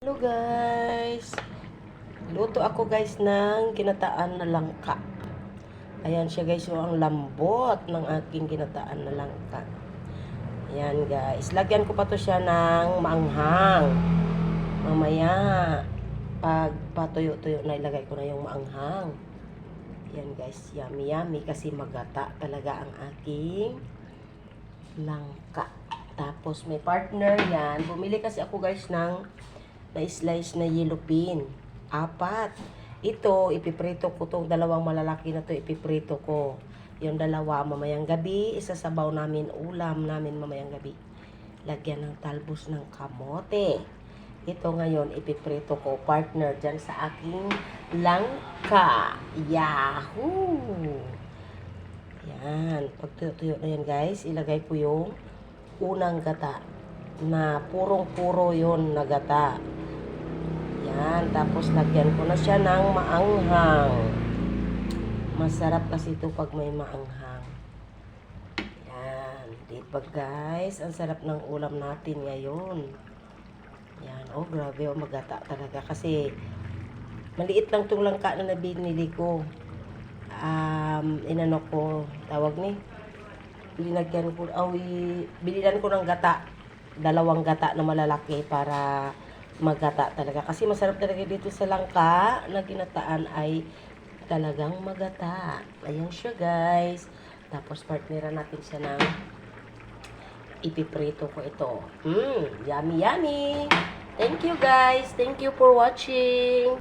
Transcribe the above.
Hello guys! Luto ako guys ng ginataan na langka. Ayan siya guys, so ang lambot ng aking ginataan na langka. Ayan guys, lagyan ko pa to siya ng maanghang. Mamaya, pag patuyo-tuyo na ilagay ko na yung maanghang. Ayan guys, yummy yummy kasi magata talaga ang aking langka. Tapos may partner yan. Bumili kasi ako guys ng na-slice na yellow pin. 4. Ito, ipiprito ko tong dalawang malalaki na to, ipiprito ko. Yung dalawa, mamayang gabi, isasabaw namin, ulam namin mamayang gabi. Lagyan ng talbos ng kamote. Ito ngayon, ipiprito ko, partner dyan sa aking langka. Yahoo! Yan. Pag tuyo-tuyo na yan guys, ilagay ko yung unang gata na purong-puro yon na gata. Yan, tapos lagyan ko na siya ng maanghang. Masarap kasi ito pag may maanghang. Yan, diba guys? Ang sarap ng ulam natin ngayon. Yan, oh grabe, oh magata talaga. Kasi maliit lang itong langka na binili ko. Inano ko, tawag ni? Binagyan ko, bilinan ko ng gata. 2 gata na malalaki para magata talaga. Kasi masarap talaga dito sa langka na ginataan ay talagang magata. Ayan siya guys. Tapos partneran natin siya ng ipiprito ko ito. Yummy yummy. Thank you guys. Thank you for watching.